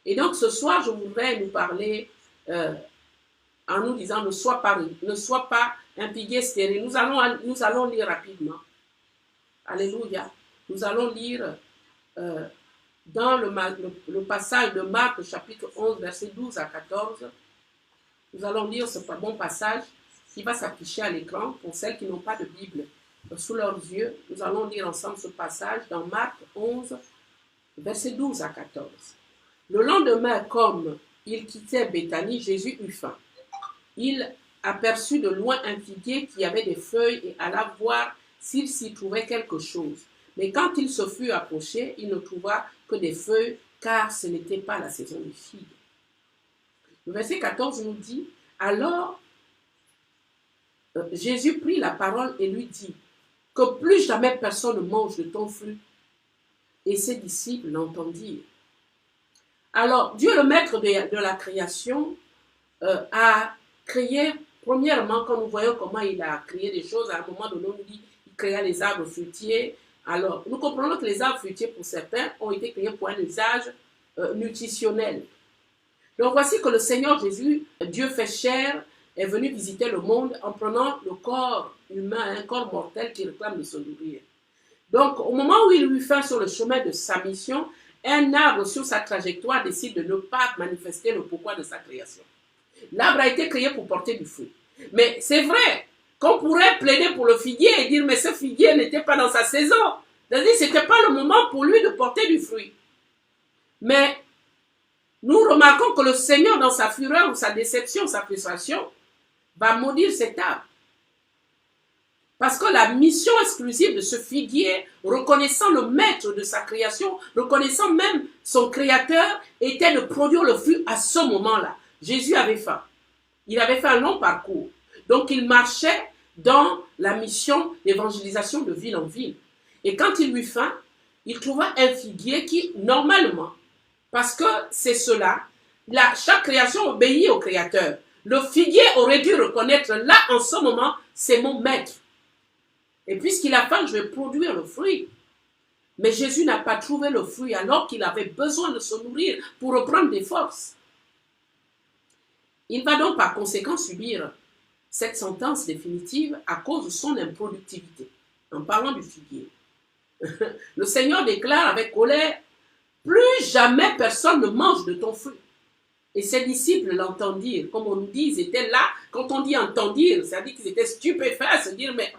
Et donc ce soir, je voudrais nous parler en nous disant ne sois pas un figuier stérile. Nous allons lire rapidement. Alléluia. Nous allons lire dans le passage de Marc, chapitre 11, verset 12 à 14. Nous allons lire ce bon passage qui va s'afficher à l'écran pour celles qui n'ont pas de Bible sous leurs yeux. Nous allons lire ensemble ce passage dans Marc 11, verset 12 à 14. Le lendemain, comme il quittait Béthanie, Jésus eut faim. Il aperçut de loin un figuier qui avait des feuilles et alla voir s'il s'y trouvait quelque chose. Mais quand il se fut approché, il ne trouva que des feuilles, car ce n'était pas la saison des figues. Le verset 14 nous dit, alors Jésus prit la parole et lui dit, que plus jamais personne ne mange de ton fruit. Et ses disciples l'entendirent. Alors, Dieu, le maître de la création, a créé, premièrement, quand nous voyons comment il a créé des choses, à un moment donné, on nous dit qu'il créa les arbres fruitiers. Alors, nous comprenons que les arbres fruitiers, pour certains, ont été créés pour un usage nutritionnel. Donc, voici que le Seigneur Jésus, Dieu fait chair, est venu visiter le monde en prenant le corps humain, un corps mortel qui réclame de se nourrir. Donc, au moment où il lui fait sur le chemin de sa mission, un arbre sur sa trajectoire décide de ne pas manifester le pourquoi de sa création. L'arbre a été créé pour porter du fruit. Mais c'est vrai qu'on pourrait plaider pour le figuier et dire, mais ce figuier n'était pas dans sa saison. C'est-à-dire, ce n'était pas le moment pour lui de porter du fruit. Mais nous remarquons que le Seigneur, dans sa fureur ou sa déception, sa frustration, va maudire cet arbre. Parce que la mission exclusive de ce figuier, reconnaissant le maître de sa création, reconnaissant même son créateur, était de produire le fruit à ce moment-là. Jésus avait faim. Il avait fait un long parcours. Donc il marchait dans la mission d'évangélisation de ville en ville. Et quand il eut faim, il trouva un figuier qui, normalement, parce que c'est cela, chaque création obéit au créateur. Le figuier aurait dû reconnaître là, en ce moment, c'est mon maître. Et puisqu'il a faim, je vais produire le fruit. Mais Jésus n'a pas trouvé le fruit alors qu'il avait besoin de se nourrir pour reprendre des forces. Il va donc par conséquent subir cette sentence définitive à cause de son improductivité. En parlant du figuier, le Seigneur déclare avec colère, plus jamais personne ne mange de ton fruit. Et ses disciples l'entendirent. Comme on nous dit, ils étaient là. Quand on dit entendirent, c'est-à-dire qu'ils étaient stupéfaits à se dire, mais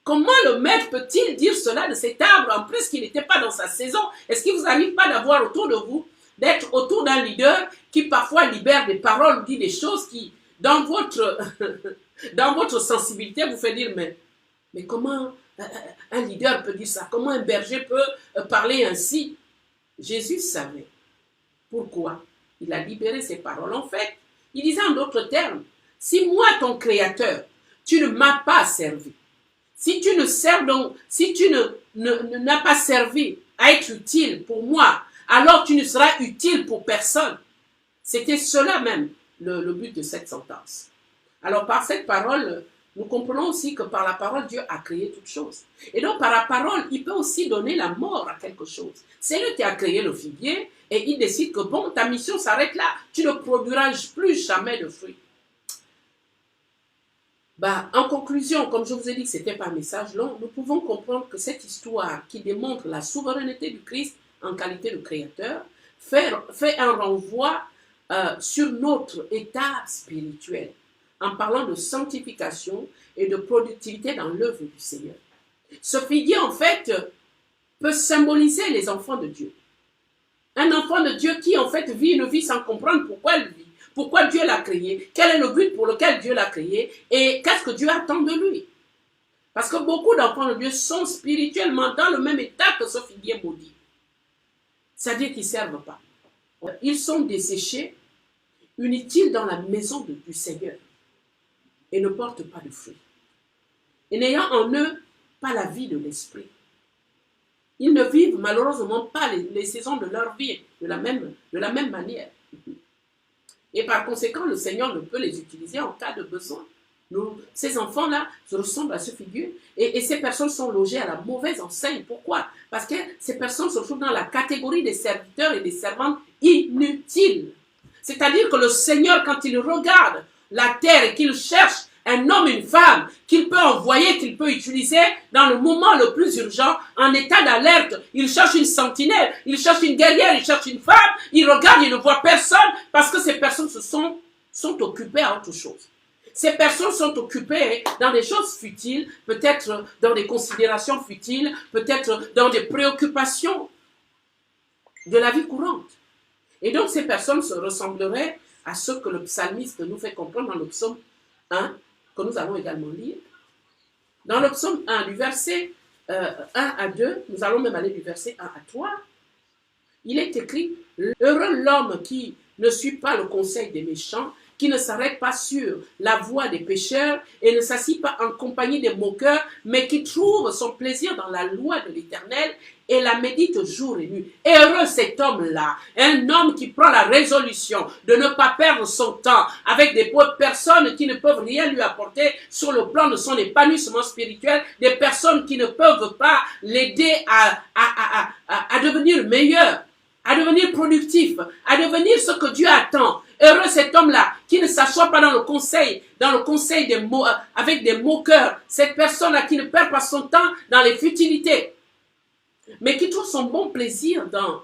comment le maître peut-il dire cela de cet arbre, en plus qu'il n'était pas dans sa saison? Est-ce qu'il vous arrive pas d'avoir autour de vous, d'être autour d'un leader qui parfois libère des paroles, dit des choses qui, dans votre sensibilité, vous fait dire, mais comment un leader peut dire ça? Comment un berger peut parler ainsi? Jésus savait. Pourquoi? Il a libéré ses paroles. En fait, il disait en d'autres termes, si moi, ton créateur, tu ne m'as pas servi, si tu n'as pas servi à être utile pour moi, alors tu ne seras utile pour personne. C'était cela même le but de cette sentence. Alors par cette parole, nous comprenons aussi que par la parole, Dieu a créé toutes choses. Et donc par la parole, il peut aussi donner la mort à quelque chose. C'est lui qui a créé le figuier et il décide que bon, ta mission s'arrête là. Tu ne produiras plus jamais de fruits. En conclusion, comme je vous ai dit que ce n'était pas un message long, nous pouvons comprendre que cette histoire qui démontre la souveraineté du Christ en qualité de créateur fait un renvoi sur notre état spirituel en parlant de sanctification et de productivité dans l'œuvre du Seigneur. Ce figuier, en fait, peut symboliser les enfants de Dieu. Un enfant de Dieu qui, en fait, vit une vie sans comprendre pourquoi il vit. Pourquoi Dieu l'a créé, quel est le but pour lequel Dieu l'a créé et qu'est-ce que Dieu attend de lui. Parce que beaucoup d'enfants de Dieu sont spirituellement dans le même état que ce figuier maudit. C'est-à-dire qu'ils ne servent pas. Ils sont desséchés, inutiles dans la maison du Seigneur et ne portent pas de fruits. Et n'ayant en eux pas la vie de l'esprit. Ils ne vivent malheureusement pas les saisons de leur vie de la même manière. Et par conséquent, le Seigneur ne peut les utiliser en cas de besoin. Ces enfants-là se ressemblent à ce figuier et ces personnes sont logées à la mauvaise enseigne. Pourquoi? Parce que ces personnes se trouvent dans la catégorie des serviteurs et des servantes inutiles. C'est-à-dire que le Seigneur, quand il regarde la terre et qu'il cherche un homme, une femme, qu'il peut envoyer, qu'il peut utiliser dans le moment le plus urgent, en état d'alerte, il cherche une sentinelle, il cherche une guerrière, il cherche une femme, il regarde, il ne voit personne, parce que ces personnes sont occupées à autre chose. Ces personnes sont occupées dans des choses futiles, peut-être dans des considérations futiles, peut-être dans des préoccupations de la vie courante. Et donc ces personnes se ressembleraient à ce que le psalmiste nous fait comprendre dans le psaume 1, que nous allons également lire. Dans le psaume 1, du verset 1 à 2, nous allons même aller du verset 1 à 3, il est écrit « Heureux l'homme qui ne suit pas le conseil des méchants, qui ne s'arrête pas sur la voie des pécheurs et ne s'assit pas en compagnie des moqueurs, mais qui trouve son plaisir dans la loi de l'Éternel et la médite jour et nuit. Heureux cet homme-là, un homme qui prend la résolution de ne pas perdre son temps avec des personnes qui ne peuvent rien lui apporter sur le plan de son épanouissement spirituel, des personnes qui ne peuvent pas l'aider à devenir meilleur, à devenir productif, à devenir ce que Dieu attend. Heureux cet homme-là qui ne s'assoit pas dans le conseil avec des moqueurs. Cette personne-là qui ne perd pas son temps dans les futilités, mais qui trouve son bon plaisir dans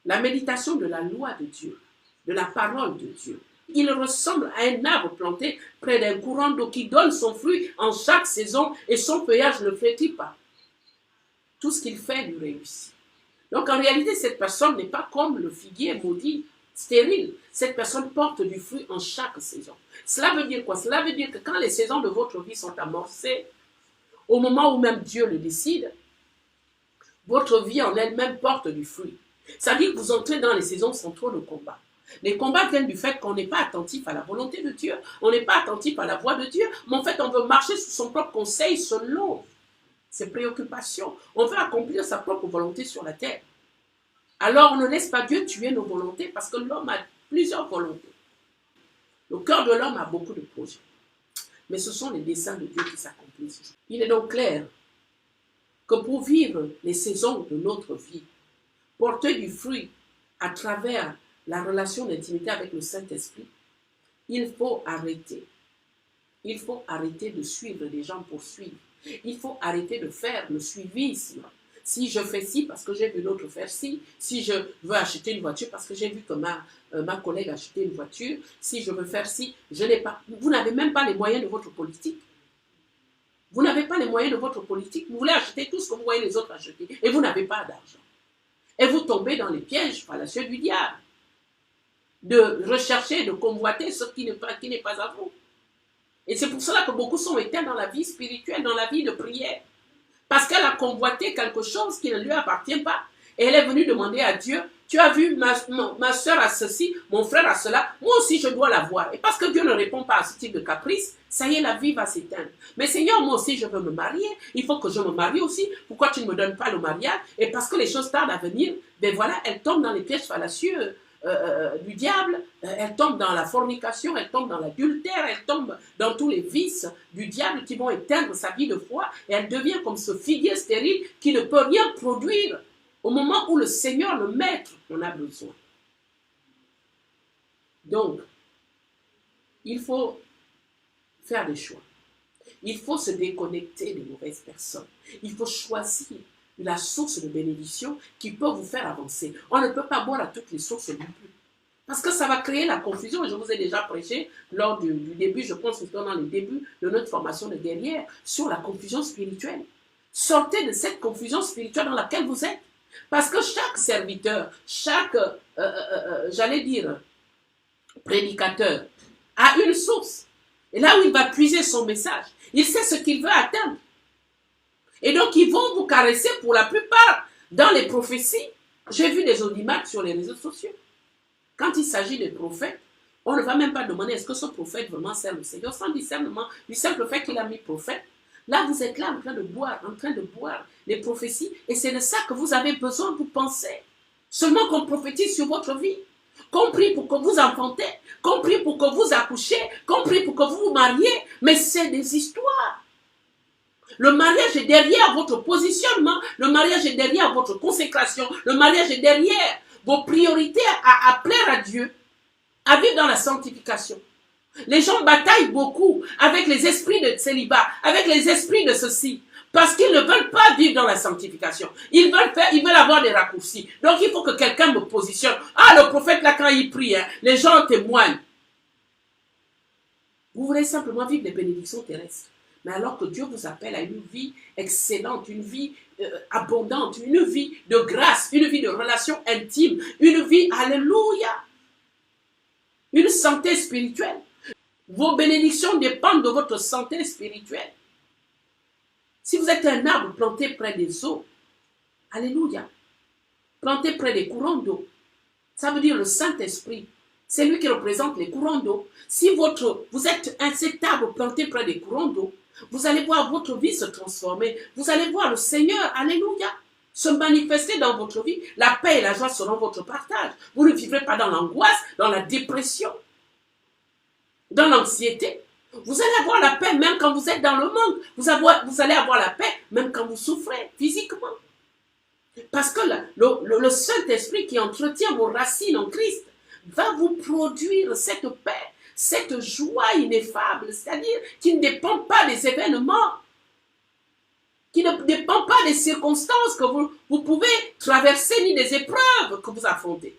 la méditation de la loi de Dieu, de la parole de Dieu. Il ressemble à un arbre planté près d'un courant d'eau qui donne son fruit en chaque saison et son feuillage ne flétrit pas. Tout ce qu'il fait lui réussit. Donc en réalité, cette personne n'est pas comme le figuier maudit, stérile. Cette personne porte du fruit en chaque saison. Cela veut dire quoi? Cela veut dire que quand les saisons de votre vie sont amorcées, au moment où même Dieu le décide, votre vie en elle-même porte du fruit. Ça veut dire que vous entrez dans les saisons sans trop de combat. Les combats viennent du fait qu'on n'est pas attentif à la volonté de Dieu, on n'est pas attentif à la voix de Dieu, mais en fait on veut marcher sous son propre conseil selon ses préoccupations. On veut accomplir sa propre volonté sur la terre. Alors on ne laisse pas Dieu tuer nos volontés parce que l'homme a plusieurs volontés. Le cœur de l'homme a beaucoup de projets. Mais ce sont les desseins de Dieu qui s'accomplissent. Il est donc clair que pour vivre les saisons de notre vie, porter du fruit à travers la relation d'intimité avec le Saint-Esprit, il faut arrêter. Il faut arrêter de suivre les gens pour suivre. Il faut arrêter de faire le suivisme. Si je fais ci parce que j'ai vu l'autre faire ci, si je veux acheter une voiture parce que j'ai vu que ma collègue a acheté une voiture, si je veux faire ci, je n'ai pas. Vous n'avez même pas les moyens de votre politique. Vous n'avez pas les moyens de votre politique. Vous voulez acheter tout ce que vous voyez les autres acheter et vous n'avez pas d'argent. Et vous tombez dans les pièges fallacieux du diable de rechercher, de convoiter ce qui n'est pas à vous. Et c'est pour cela que beaucoup sont éteints dans la vie spirituelle, dans la vie de prière. Parce qu'elle a convoité quelque chose qui ne lui appartient pas. Et elle est venue demander à Dieu, tu as vu ma soeur a ceci, mon frère a cela, moi aussi je dois l'avoir. Et parce que Dieu ne répond pas à ce type de caprice, ça y est, la vie va s'éteindre. Mais Seigneur, moi aussi je veux me marier, il faut que je me marie aussi. Pourquoi tu ne me donnes pas le mariage? Et parce que les choses tardent à venir, ben voilà, elle tombe dans les pièges fallacieux du diable, elle tombe dans la fornication, elle tombe dans l'adultère, elle tombe dans tous les vices du diable qui vont éteindre sa vie de foi et elle devient comme ce figuier stérile qui ne peut rien produire au moment où le Seigneur, le Maître, en a besoin. Donc, il faut faire des choix. Il faut se déconnecter des mauvaises personnes. Il faut choisir la source de bénédiction qui peut vous faire avancer. On ne peut pas boire à toutes les sources non plus. Parce que ça va créer la confusion. Je vous ai déjà prêché lors du début, je pense que c'était dans les débuts de notre formation de guerrière, sur la confusion spirituelle. Sortez de cette confusion spirituelle dans laquelle vous êtes. Parce que chaque serviteur, chaque, j'allais dire, prédicateur, a une source. Et là où il va puiser son message, il sait ce qu'il veut atteindre. Et donc, ils vont vous caresser pour la plupart. Dans les prophéties, j'ai vu des audimates sur les réseaux sociaux. Quand il s'agit des prophètes, on ne va même pas demander est-ce que ce prophète vraiment sert le Seigneur sans discernement du simple fait qu'il a mis prophète. Là, vous êtes là en train de boire les prophéties. Et c'est de ça que vous avez besoin, vous pensez. Seulement qu'on prophétise sur votre vie. Qu'on prie pour que vous enfantez. Qu'on prie pour que vous accouchez. Qu'on prie pour que vous vous mariez. Mais c'est des histoires. Le mariage est derrière votre positionnement, le mariage est derrière votre consécration, le mariage est derrière vos priorités à plaire à Dieu. à vivre dans la sanctification. Les gens bataillent beaucoup avec les esprits de célibat, avec les esprits de ceci, parce qu'ils ne veulent pas vivre dans la sanctification. Ils veulent avoir des raccourcis. Donc il faut que quelqu'un me positionne. Ah, le prophète là, quand il prie, hein, les gens témoignent. Vous voulez simplement vivre les bénédictions terrestres. Mais alors que Dieu vous appelle à une vie excellente, une vie abondante, une vie de grâce, une vie de relation intime, une vie, alléluia, une santé spirituelle. Vos bénédictions dépendent de votre santé spirituelle. Si vous êtes un arbre planté près des eaux, alléluia, planté près des courants d'eau, ça veut dire le Saint-Esprit. C'est lui qui représente les courants d'eau. Si vous êtes cet arbre planté près des courants d'eau, vous allez voir votre vie se transformer. Vous allez voir le Seigneur, alléluia, se manifester dans votre vie. La paix et la joie seront votre partage. Vous ne vivrez pas dans l'angoisse, dans la dépression, dans l'anxiété. Vous allez avoir la paix même quand vous êtes dans le manque. Vous allez avoir la paix même quand vous souffrez physiquement. Parce que le Saint-Esprit qui entretient vos racines en Christ va vous produire cette paix, cette joie ineffable, c'est-à-dire qui ne dépend pas des événements, qui ne dépend pas des circonstances que vous pouvez traverser, ni des épreuves que vous affrontez.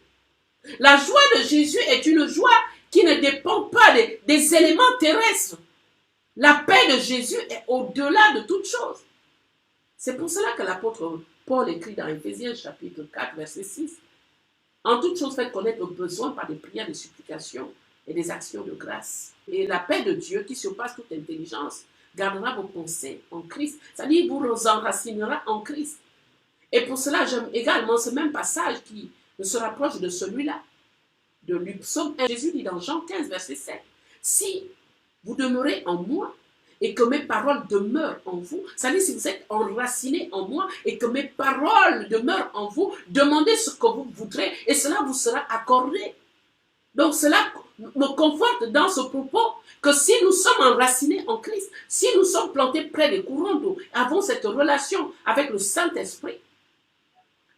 La joie de Jésus est une joie qui ne dépend pas des éléments terrestres. La paix de Jésus est au-delà de toute chose. C'est pour cela que l'apôtre Paul écrit dans Éphésiens chapitre 4, verset 6. En toute chose, faites connaître vos besoins par des prières, des supplications et des actions de grâce. Et la paix de Dieu, qui surpasse toute intelligence, gardera vos pensées en Christ. C'est-à-dire, vous enracinera en Christ. Et pour cela, j'aime également ce même passage qui se rapproche de celui-là, de Psaume 1. Jésus dit dans Jean 15, verset 7, « Si vous demeurez en moi, et que mes paroles demeurent en vous, c'est-à-dire si vous êtes enracinés en moi et que mes paroles demeurent en vous, demandez ce que vous voudrez et cela vous sera accordé. » Donc cela me conforte dans ce propos que si nous sommes enracinés en Christ, si nous sommes plantés près des courants d'eau, avons cette relation avec le Saint-Esprit,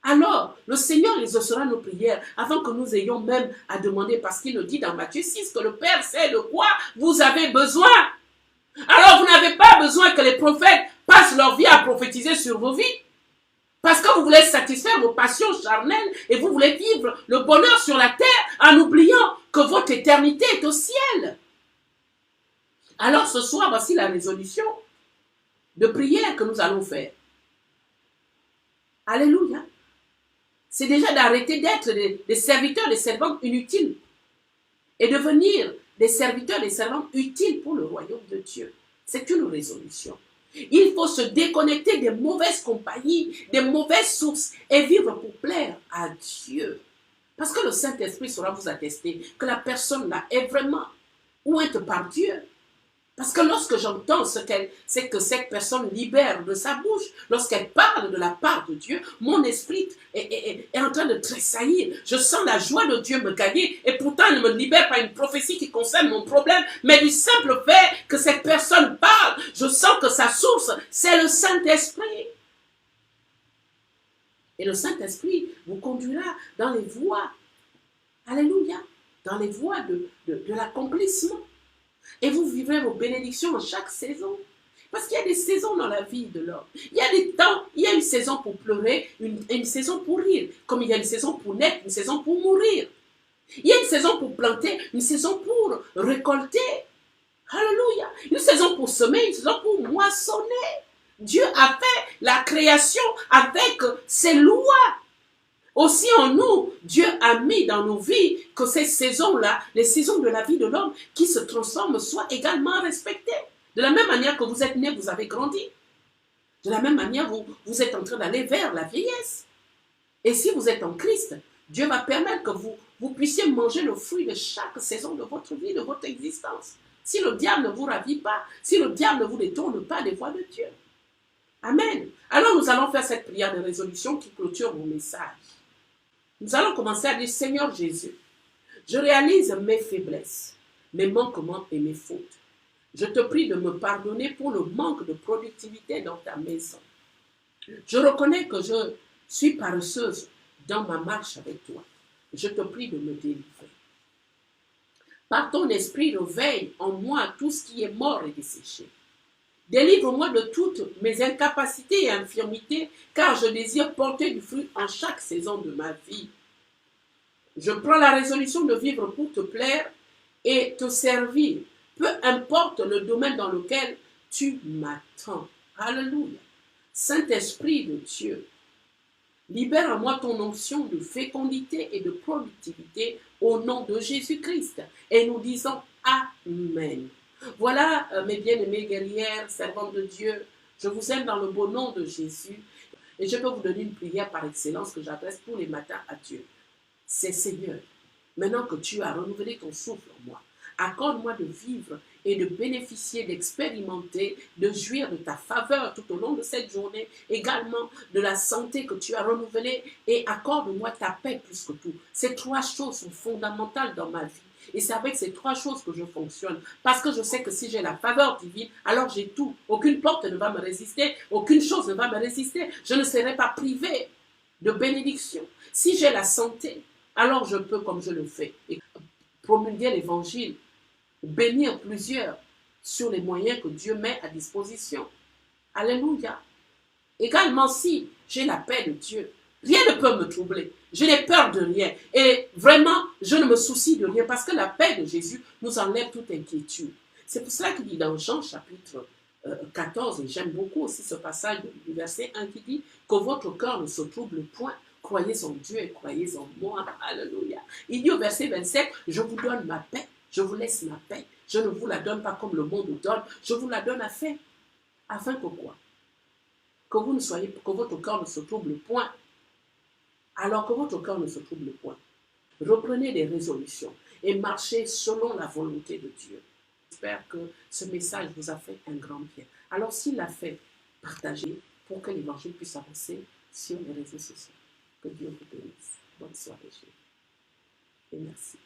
alors le Seigneur exaucera nos prières avant que nous ayons même à demander, parce qu'il nous dit dans Matthieu 6 que le Père sait de quoi vous avez besoin. Alors, vous n'avez pas besoin que les prophètes passent leur vie à prophétiser sur vos vies. Parce que vous voulez satisfaire vos passions charnelles et vous voulez vivre le bonheur sur la terre en oubliant que votre éternité est au ciel. Alors, ce soir, voici la résolution de prière que nous allons faire. Alléluia. C'est déjà d'arrêter d'être des serviteurs, des servantes inutiles et devenir des serviteurs, des servantes utiles pour le royaume de Dieu. C'est une résolution. Il faut se déconnecter des mauvaises compagnies, des mauvaises sources et vivre pour plaire à Dieu. Parce que le Saint-Esprit saura vous attester que la personne là est vraiment ouïe par Dieu. Parce que lorsque j'entends c'est que cette personne libère de sa bouche, lorsqu'elle parle de la part de Dieu, mon esprit est en train de tressaillir. Je sens la joie de Dieu me gagner et pourtant elle ne me libère pas une prophétie qui concerne mon problème, mais du simple fait que cette personne parle, je sens que sa source, c'est le Saint-Esprit. Et le Saint-Esprit vous conduira dans les voies, alléluia, dans les voies de l'accomplissement. Et vous vivrez vos bénédictions en chaque saison. Parce qu'il y a des saisons dans la vie de l'homme. Il y a des temps, il y a une saison pour pleurer, une saison pour rire. Comme il y a une saison pour naître, une saison pour mourir. Il y a une saison pour planter, une saison pour récolter. Alléluia. Une saison pour semer, une saison pour moissonner. Dieu a fait la création avec ses lois. Aussi en nous, Dieu a mis dans nos vies que ces saisons-là, les saisons de la vie de l'homme qui se transforment, soient également respectées. De la même manière que vous êtes né, vous avez grandi. De la même manière, vous êtes en train d'aller vers la vieillesse. Et si vous êtes en Christ, Dieu va permettre que vous puissiez manger le fruit de chaque saison de votre vie, de votre existence. Si le diable ne vous ravit pas, si le diable ne vous détourne pas des voies de Dieu. Amen. Alors nous allons faire cette prière de résolution qui clôture mon message. Nous allons commencer à dire, Seigneur Jésus, je réalise mes faiblesses, mes manquements et mes fautes. Je te prie de me pardonner pour le manque de productivité dans ta maison. Je reconnais que je suis paresseuse dans ma marche avec toi. Je te prie de me délivrer. Par ton esprit, réveille en moi tout ce qui est mort et desséché. Délivre-moi de toutes mes incapacités et infirmités, car je désire porter du fruit en chaque saison de ma vie. Je prends la résolution de vivre pour te plaire et te servir, peu importe le domaine dans lequel tu m'attends. Alléluia. Saint-Esprit de Dieu, libère en moi ton onction de fécondité et de productivité au nom de Jésus-Christ. Et nous disons Amen. Voilà, mes bien-aimées guerrières, servantes de Dieu, je vous aime dans le beau nom de Jésus. Et je peux vous donner une prière par excellence que j'adresse tous les matins à Dieu. C'est Seigneur, maintenant que tu as renouvelé ton souffle en moi, accorde-moi de vivre et de bénéficier, d'expérimenter, de jouir de ta faveur tout au long de cette journée, également de la santé que tu as renouvelée, et accorde-moi ta paix plus que tout. Ces trois choses sont fondamentales dans ma vie. Et c'est avec ces trois choses que je fonctionne. Parce que je sais que si j'ai la faveur divine, alors j'ai tout. Aucune porte ne va me résister. Aucune chose ne va me résister. Je ne serai pas privé de bénédiction. Si j'ai la santé, alors je peux, comme je le fais, promulguer l'évangile, bénir plusieurs sur les moyens que Dieu met à disposition. Alléluia. Également, si j'ai la paix de Dieu, rien ne peut me troubler. Je n'ai peur de rien. Et vraiment, je ne me soucie de rien parce que la paix de Jésus nous enlève toute inquiétude. C'est pour cela qu'il dit dans Jean chapitre 14, et j'aime beaucoup aussi ce passage du verset 1 qui dit que votre cœur ne se trouble point. Croyez en Dieu et croyez en moi. Alléluia. Il dit au verset 27, je vous donne ma paix, je vous laisse ma paix. Je ne vous la donne pas comme le monde donne, je vous la donne afin que quoi? Que vous ne soyez, que votre cœur ne se trouble point. Alors que votre cœur ne se trouble point. Reprenez des résolutions et marchez selon la volonté de Dieu. J'espère que ce message vous a fait un grand bien. Alors s'il l'a fait, partagez pour que l'évangile puisse avancer sur les réseaux sociaux. Que Dieu vous bénisse. Bonne soirée. Et merci.